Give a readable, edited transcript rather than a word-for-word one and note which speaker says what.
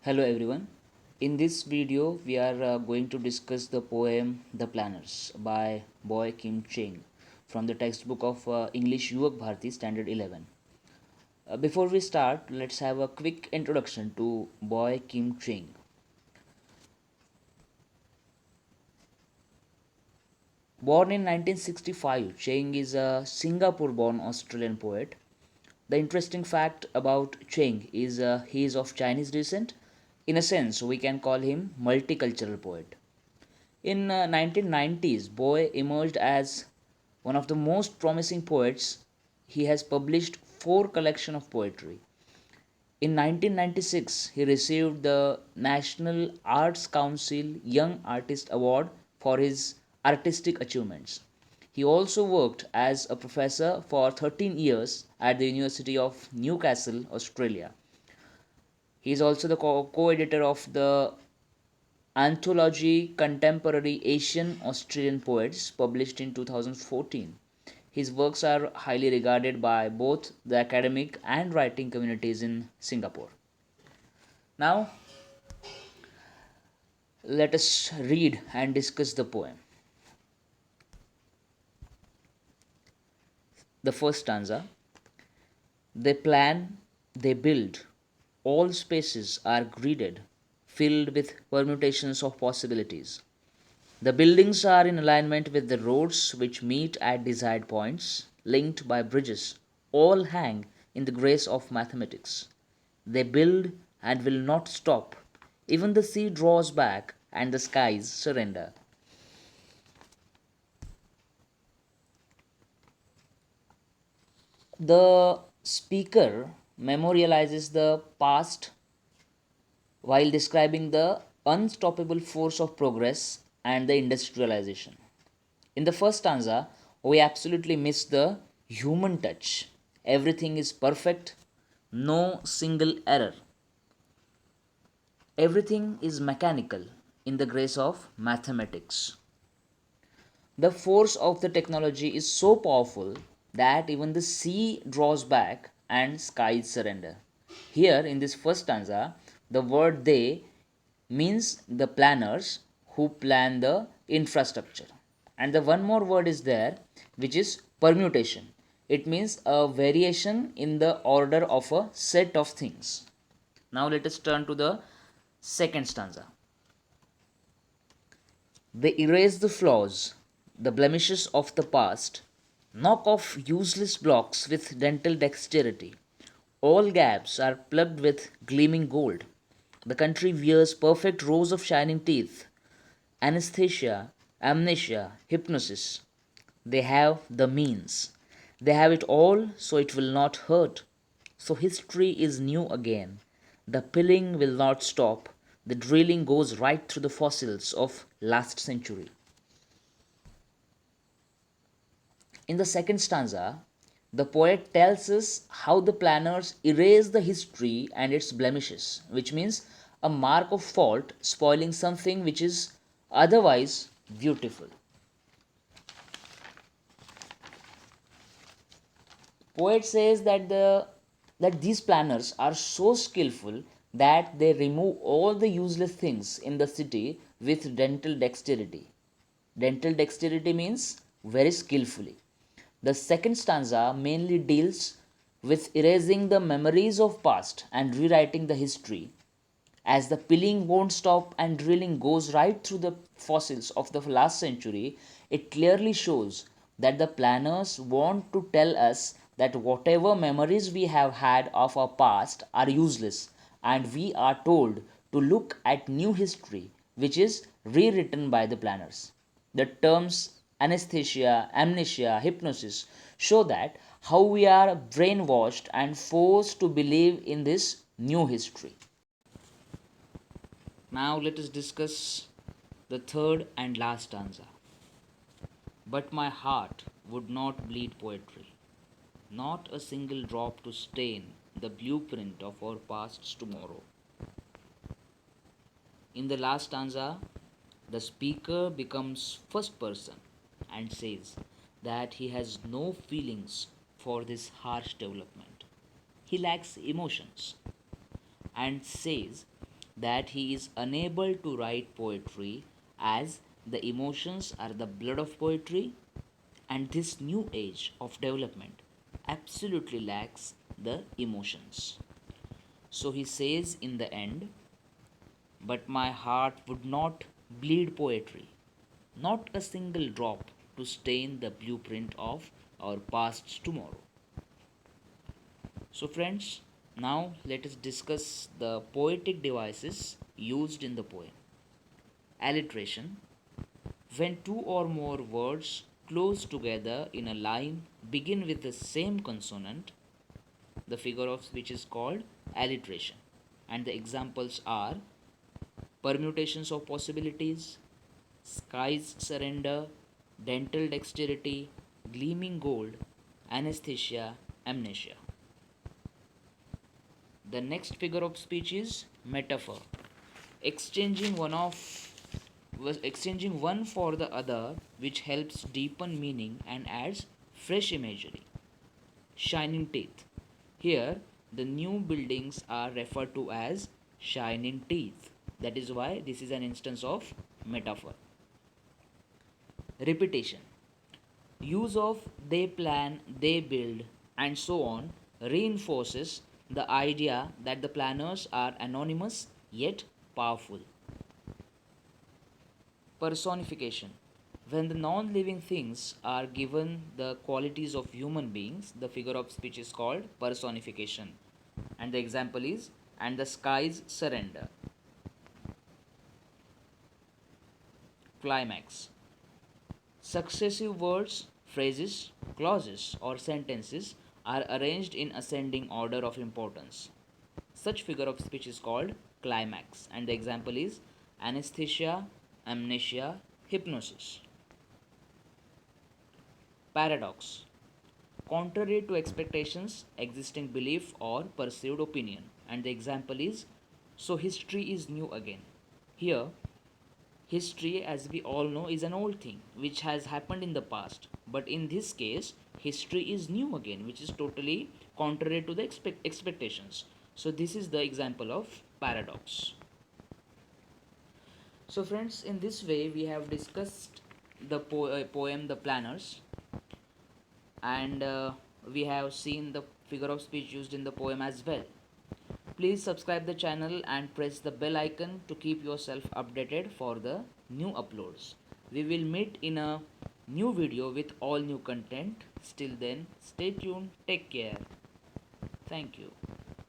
Speaker 1: Hello everyone. In this video, we are going to discuss the poem The Planners by Boey Kim Cheng from the textbook of English Yuvak Bharati Standard 11. Before we start, let's have a quick introduction to Boey Kim Cheng. Born in 1965, Cheng is a Singapore born Australian poet. The interesting fact about Cheng is he is of Chinese descent. In a sense, we can call him multicultural poet. In 1990s, Boy emerged as one of the most promising poets. He has published four collections of poetry. In 1996, he received the National Arts Council Young Artist Award for his artistic achievements. He also worked as a professor for 13 years at the University of Newcastle, Australia. He is also the co-editor of the anthology Contemporary Asian Australian Poets, published in 2014. His works are highly regarded by both the academic and writing communities in Singapore. Now, let us read and discuss the poem. The first stanza: they plan, they build, all spaces are greeded, filled with permutations of possibilities. The buildings are in alignment with the roads which meet at desired points, linked by bridges. All hang in the grace of mathematics. They build and will not stop. Even the sea draws back and the skies surrender. The speaker memorializes the past while describing the unstoppable force of progress and the industrialization. In the first stanza, we absolutely miss the human touch. Everything is perfect, no single error. Everything is mechanical in the grace of mathematics. The force of the technology is so powerful that even the sea draws back and skies surrender. Here, in this first stanza, the word they means the planners who plan the infrastructure. And the one more word is there, which is permutation. It means a variation in the order of a set of things. Now let us turn to the second stanza. They erase the flaws, the blemishes of the past, knock off useless blocks with dental dexterity. All gaps are plugged with gleaming gold. The country wears perfect rows of shining teeth. Anesthesia, amnesia, hypnosis. They have the means. They have it all, so it will not hurt. So history is new again. The pilling will not stop. The drilling goes right through the fossils of last century. In the second stanza, the poet tells us how the planners erase the history and its blemishes, which means a mark of fault spoiling something which is otherwise beautiful. Poet says that these planners are so skillful that they remove all the useless things in the city with dental dexterity. Dental dexterity means very skillfully. The second stanza mainly deals with erasing the memories of past and rewriting the history. As the pilling won't stop and drilling goes right through the fossils of the last century, it clearly shows that the planners want to tell us that whatever memories we have had of our past are useless, and we are told to look at new history which is rewritten by the planners. The terms anesthesia, amnesia, hypnosis show that how we are brainwashed and forced to believe in this new history. Now let us discuss the third and last stanza. But my heart would not bleed poetry, not a single drop to stain the blueprint of our past's tomorrow. In the last stanza, the speaker becomes first person and says that he has no feelings for this harsh development. He lacks emotions and says that he is unable to write poetry as the emotions are the blood of poetry, and this new age of development absolutely lacks the emotions. So he says in the end, but my heart would not bleed poetry, not a single drop to stain the blueprint of our past's tomorrow. So, friends, now let us discuss the poetic devices used in the poem. Alliteration: when two or more words close together in a line begin with the same consonant, the figure of speech is called alliteration. And the examples are permutations of possibilities, skies surrender, dental dexterity, gleaming gold, anesthesia, amnesia. The next figure of speech is metaphor. Exchanging one of exchanging one for the other, which helps deepen meaning and adds fresh imagery. Shining teeth. Here, the new buildings are referred to as shining teeth. That is why this is an instance of metaphor. Repetition. Use of they plan, they build, and so on reinforces the idea that the planners are anonymous yet powerful. Personification. When the non living things are given the qualities of human beings, the figure of speech is called personification. And the example is, and the skies surrender. Climax. Successive words, phrases, clauses, or sentences are arranged in ascending order of importance. Such figure of speech is called climax, and the example is anesthesia, amnesia, hypnosis. Paradox. Contrary to expectations, existing belief, or perceived opinion, and the example is so history is new again. Here, history, as we all know, is an old thing which has happened in the past, but in this case, history is new again, which is totally contrary to the expectations. So, this is the example of paradox. So, friends, in this way, we have discussed the poem The Planners, and we have seen the figure of speech used in the poem as well. Please subscribe the channel and press the bell icon to keep yourself updated for the new uploads. We will meet in a new video with all new content. Till then, stay tuned, take care. Thank you.